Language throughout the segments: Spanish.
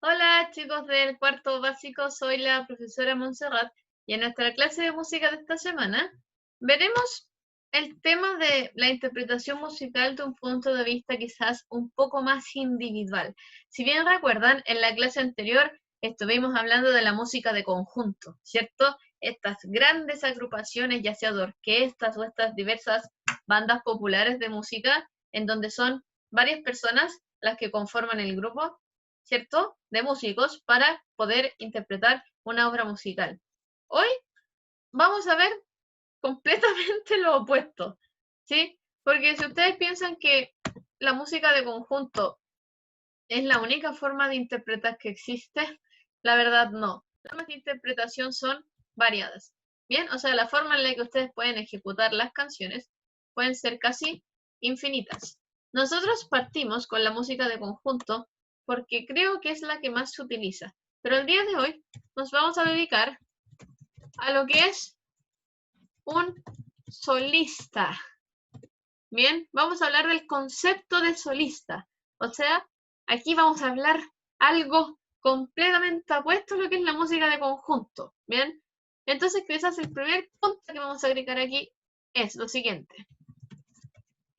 Hola chicos del cuarto básico, soy la profesora Montserrat y en nuestra clase de música de esta semana veremos el tema de la interpretación musical de un punto de vista quizás un poco más individual. Si bien recuerdan, en la clase anterior estuvimos hablando de la música de conjunto, ¿cierto? Estas grandes agrupaciones, ya sea de orquestas o estas diversas bandas populares de música, en donde son varias personas las que conforman el grupo, ¿cierto? De músicos para poder interpretar una obra musical. Hoy vamos a ver completamente lo opuesto, ¿sí? Porque si ustedes piensan que la música de conjunto es la única forma de interpretar que existe, la verdad no. Las formas de interpretación son variadas. Bien, o sea, la forma en la que ustedes pueden ejecutar las canciones pueden ser casi infinitas. Nosotros partimos con la música de conjunto porque creo que es la que más se utiliza. Pero el día de hoy nos vamos a dedicar a lo que es un solista. Bien, vamos a hablar del concepto de solista. O sea, aquí vamos a hablar algo completamente opuesto a lo que es la música de conjunto. Bien, entonces quizás el primer punto que vamos a agregar aquí es lo siguiente.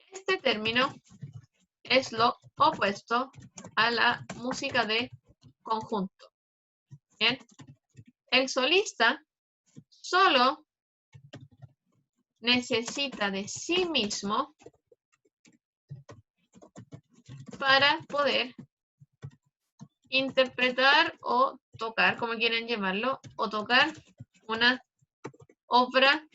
Este término es lo opuesto a la música de conjunto. Bien, el solista solo necesita de sí mismo para poder interpretar o tocar, como quieren llamarlo, o tocar una obra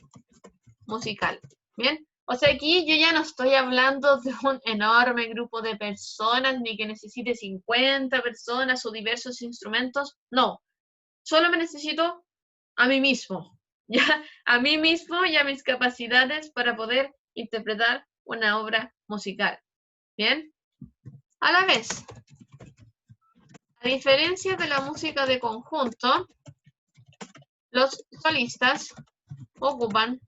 musical. Bien, o sea, aquí yo ya no estoy hablando de un enorme grupo de personas, ni que necesite 50 personas o diversos instrumentos. No, solo me necesito a mí mismo, ya a mí mismo y a mis capacidades para poder interpretar una obra musical. Bien, a la vez, a diferencia de la música de conjunto, los solistas ocupan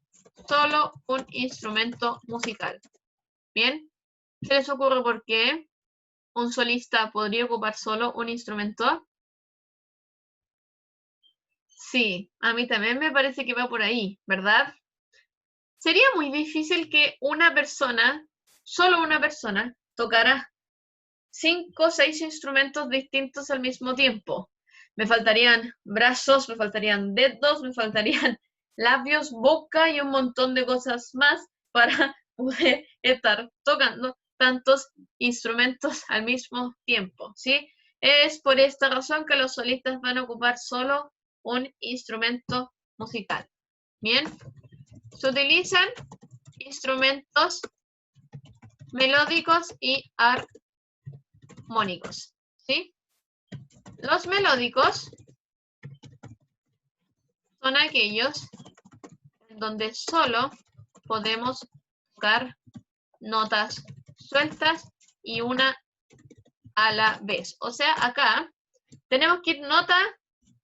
solo un instrumento musical. Bien, ¿qué les ocurre por qué un solista podría ocupar solo un instrumento? Sí, a mí también me parece que va por ahí, ¿verdad? Sería muy difícil que una persona, solo una persona, tocara 5 o 6 instrumentos distintos al mismo tiempo. Me faltarían brazos, me faltarían dedos, me faltarían labios, boca y un montón de cosas más para poder estar tocando tantos instrumentos al mismo tiempo, ¿sí? Es por esta razón que los solistas van a ocupar solo un instrumento musical. Bien, se utilizan instrumentos melódicos y armónicos, ¿sí? Los melódicos son aquellos en donde solo podemos tocar notas sueltas y una a la vez. O sea, acá tenemos que ir nota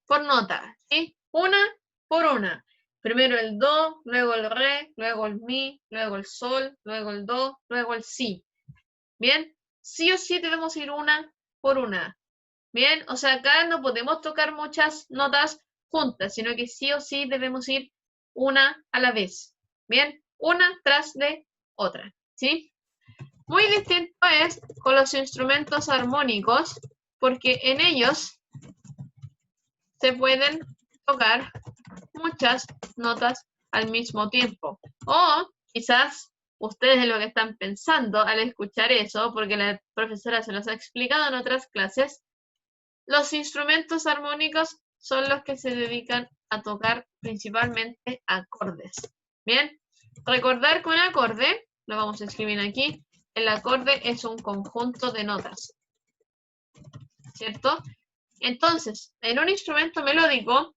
por nota, ¿sí? Una por una. Primero el do, luego el re, luego el mi, luego el sol, luego el do, luego el si. ¿Bien? Sí o sí debemos ir una por una. Bien, o sea, acá no podemos tocar muchas notas juntas, sino que sí o sí debemos ir una a la vez. Bien, una tras de otra, ¿sí? Muy distinto es con los instrumentos armónicos, porque en ellos se pueden tocar muchas notas al mismo tiempo. O quizás ustedes lo que están pensando al escuchar eso, porque la profesora se los ha explicado en otras clases, los instrumentos armónicos son los que se dedican a tocar principalmente acordes. Bien, recordar que un acorde, lo vamos a escribir aquí, el acorde es un conjunto de notas, ¿cierto? Entonces, en un instrumento melódico,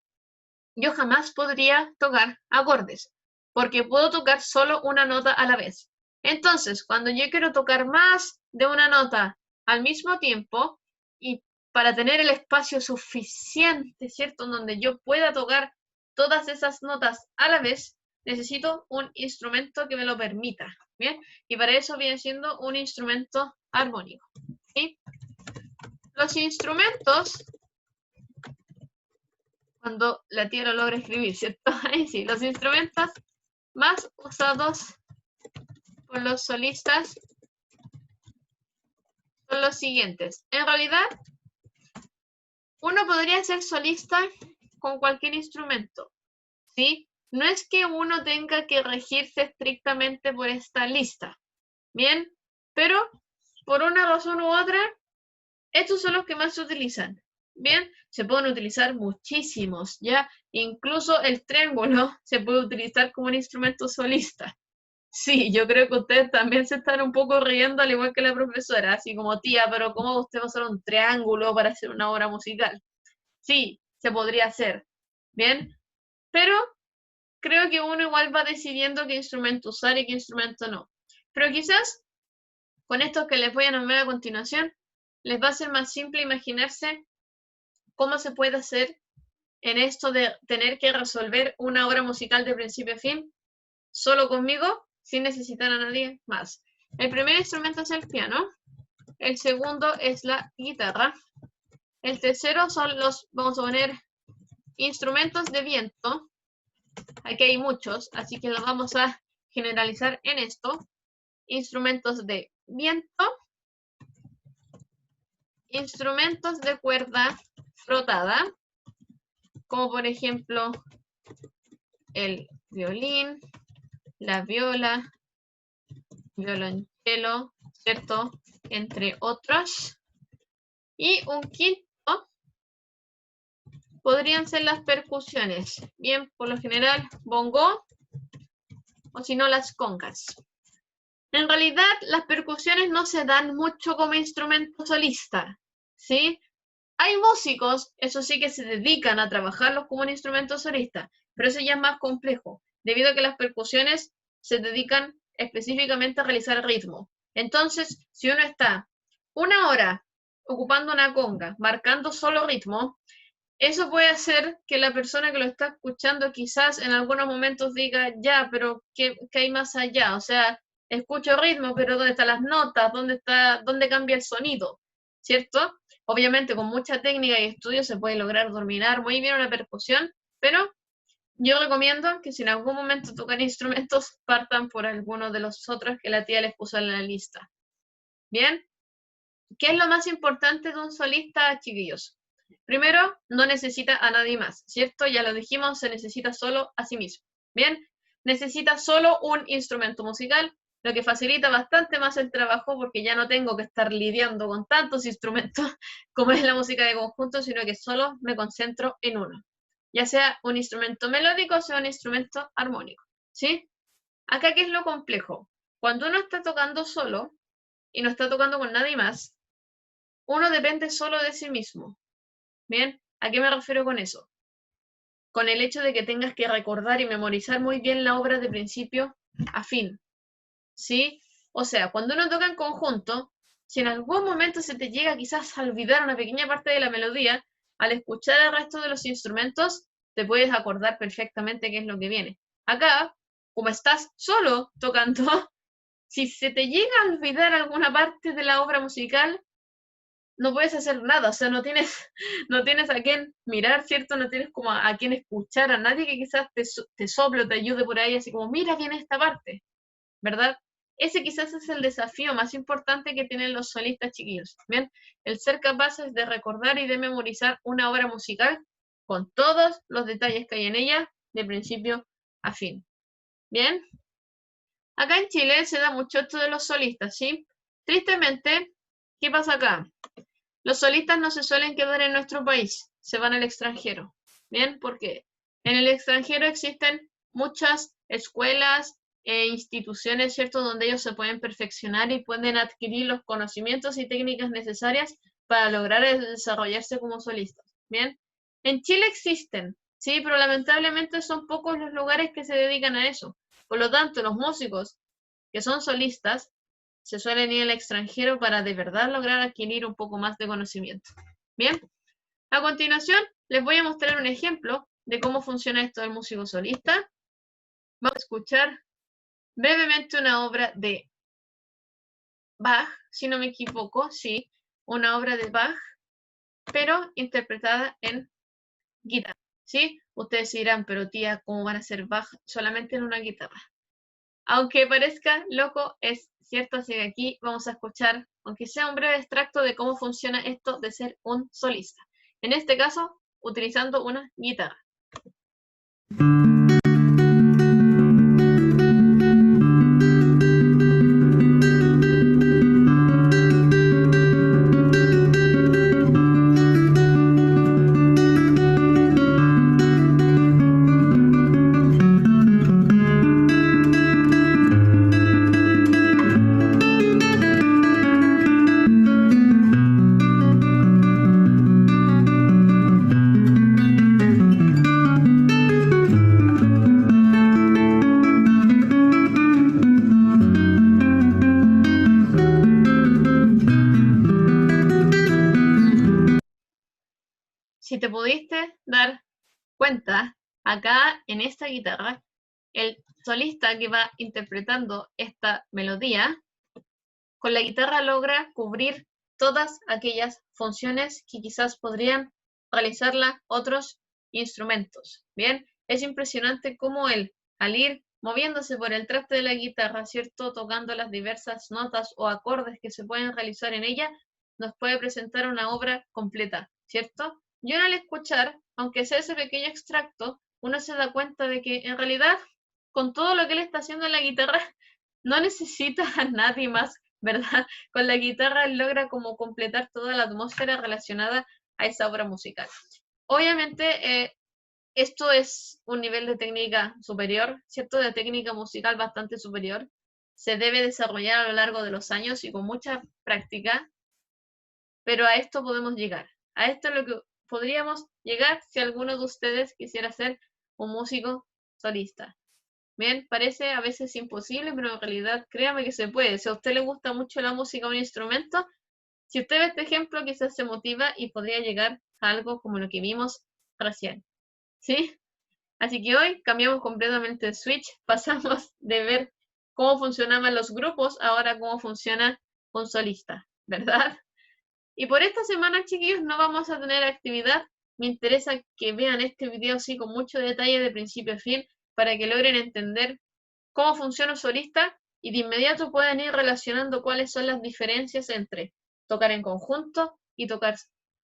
yo jamás podría tocar acordes, porque puedo tocar solo una nota a la vez. Entonces, cuando yo quiero tocar más de una nota al mismo tiempo, y para tener el espacio suficiente, ¿cierto?, en donde yo pueda tocar todas esas notas a la vez, necesito un instrumento que me lo permita, ¿bien? Y para eso viene siendo un instrumento armónico, ¿sí? Los instrumentos, cuando la tía lo logra escribir, ¿cierto? Ahí sí, los instrumentos más usados por los solistas son los siguientes. En realidad, uno podría ser solista con cualquier instrumento, ¿sí? No es que uno tenga que regirse estrictamente por esta lista, ¿bien? Pero, por una razón u otra, estos son los que más se utilizan. Bien, se pueden utilizar muchísimos, ¿ya? Incluso el triángulo se puede utilizar como un instrumento solista. Sí, yo creo que ustedes también se están un poco riendo, al igual que la profesora, así como tía, pero ¿cómo usted va a usar un triángulo para hacer una obra musical? Sí, se podría hacer, ¿bien? Pero creo que uno igual va decidiendo qué instrumento usar y qué instrumento no. Pero quizás con estos que les voy a nombrar a continuación, les va a ser más simple imaginarse cómo se puede hacer en esto de tener que resolver una obra musical de principio a fin solo conmigo, sin necesitar a nadie más. El primer instrumento es el piano, el segundo es la guitarra, el tercero son los, vamos a poner, instrumentos de viento. Aquí hay muchos, así que los vamos a generalizar en esto. Instrumentos de viento, instrumentos de cuerda frotada, como por ejemplo el violín, la viola, violonchelo, ¿cierto? Entre otros. Y un quinto podrían ser las percusiones. Bien, por lo general, bongo o si no, las congas. En realidad, las percusiones no se dan mucho como instrumento solista, ¿sí? Hay músicos, eso sí, que se dedican a trabajarlos como un instrumento solista, pero eso ya es más complejo, debido a que las percusiones se dedican específicamente a realizar ritmo. Entonces, si uno está una hora ocupando una conga, marcando solo ritmo, eso puede hacer que la persona que lo está escuchando quizás en algunos momentos diga, ya, pero ¿qué hay más allá? O sea, escucho ritmo, pero ¿dónde están las notas? ¿Dónde cambia el sonido? ¿Cierto? Obviamente con mucha técnica y estudio se puede lograr dominar muy bien una percusión, pero yo recomiendo que si en algún momento tocan instrumentos, partan por alguno de los otros que la tía les puso en la lista. ¿Bien? ¿Qué es lo más importante de un solista, chiquillos? Primero, no necesita a nadie más, ¿cierto? Ya lo dijimos, se necesita solo a sí mismo. Bien, necesita solo un instrumento musical, lo que facilita bastante más el trabajo porque ya no tengo que estar lidiando con tantos instrumentos como es la música de conjunto, sino que solo me concentro en uno, ya sea un instrumento melódico o sea un instrumento armónico, ¿sí? Acá, ¿qué es lo complejo? Cuando uno está tocando solo y no está tocando con nadie más, uno depende solo de sí mismo. ¿Bien? ¿A qué me refiero con eso? Con el hecho de que tengas que recordar y memorizar muy bien la obra de principio a fin. ¿Sí? O sea, cuando uno toca en conjunto, si en algún momento se te llega quizás a olvidar una pequeña parte de la melodía, al escuchar el resto de los instrumentos, te puedes acordar perfectamente qué es lo que viene. Acá, como estás solo tocando, si se te llega a olvidar alguna parte de la obra musical, no puedes hacer nada, o sea, no tienes, no tienes a quién mirar, ¿cierto? No tienes como a quién escuchar, a nadie que quizás te sople o te ayude por ahí, así como, mira, viene esta parte, ¿verdad? Ese quizás es el desafío más importante que tienen los solistas chiquillos, ¿bien? El ser capaces de recordar y de memorizar una obra musical con todos los detalles que hay en ella, de principio a fin, ¿bien? Acá en Chile se da mucho esto de los solistas, ¿sí? Tristemente, ¿qué pasa acá? Los solistas no se suelen quedar en nuestro país, se van al extranjero. ¿Bien? Porque en el extranjero existen muchas escuelas e instituciones, ¿cierto?, donde ellos se pueden perfeccionar y pueden adquirir los conocimientos y técnicas necesarias para lograr desarrollarse como solistas. ¿Bien? En Chile existen, sí, pero lamentablemente son pocos los lugares que se dedican a eso. Por lo tanto, los músicos que son solistas se suelen ir al extranjero para de verdad lograr adquirir un poco más de conocimiento. Bien, a continuación les voy a mostrar un ejemplo de cómo funciona esto del músico solista. Vamos a escuchar brevemente una obra de Bach, si no me equivoco, sí, una obra de Bach pero interpretada en guitarra, ¿sí? Ustedes dirán, pero tía, ¿cómo van a ser Bach solamente en una guitarra? Aunque parezca loco, es cierto, así que aquí vamos a escuchar, aunque sea un breve extracto de cómo funciona esto de ser un solista. En este caso, utilizando una guitarra. Si te pudiste dar cuenta, acá en esta guitarra, el solista que va interpretando esta melodía, con la guitarra logra cubrir todas aquellas funciones que quizás podrían realizarla otros instrumentos. Bien, es impresionante cómo él, al ir moviéndose por el traste de la guitarra, ¿cierto? Tocando las diversas notas o acordes que se pueden realizar en ella, nos puede presentar una obra completa, ¿cierto? Y uno al escuchar, aunque sea ese pequeño extracto, uno se da cuenta de que en realidad, con todo lo que él está haciendo en la guitarra, no necesita a nadie más, ¿verdad? Con la guitarra él logra como completar toda la atmósfera relacionada a esa obra musical. Obviamente, esto es un nivel de técnica superior, ¿cierto? De técnica musical bastante superior. Se debe desarrollar a lo largo de los años y con mucha práctica, pero a esto podemos llegar. A esto es lo que podríamos llegar si alguno de ustedes quisiera ser un músico solista. Bien, parece a veces imposible, pero en realidad créame que se puede. Si a usted le gusta mucho la música o un instrumento, si usted ve este ejemplo, quizás se motiva y podría llegar a algo como lo que vimos recién. ¿Sí? Así que hoy cambiamos completamente el switch, pasamos de ver cómo funcionaban los grupos, ahora cómo funciona un solista, ¿verdad? Y por esta semana, chiquillos, no vamos a tener actividad. Me interesa que vean este video así con mucho detalle de principio a fin para que logren entender cómo funciona un solista y de inmediato pueden ir relacionando cuáles son las diferencias entre tocar en conjunto y tocar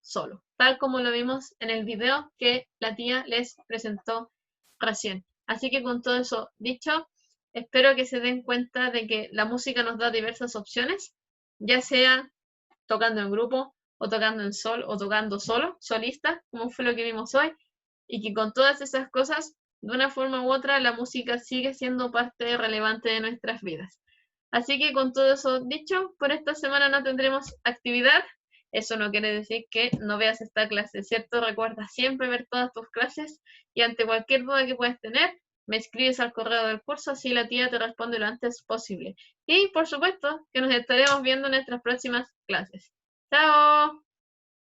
solo, tal como lo vimos en el video que la tía les presentó recién. Así que con todo eso dicho, espero que se den cuenta de que la música nos da diversas opciones, ya sea tocando en grupo o tocando en sol o tocando solo, solista, como fue lo que vimos hoy, y que con todas esas cosas, de una forma u otra, la música sigue siendo parte relevante de nuestras vidas. Así que con todo eso dicho, por esta semana no tendremos actividad. Eso no quiere decir que no veas esta clase, ¿cierto? Recuerda siempre ver todas tus clases y ante cualquier duda que puedas tener, me escribes al correo del curso, así la tía te responde lo antes posible. Y por supuesto que nos estaremos viendo en nuestras próximas clases. ¡Chao!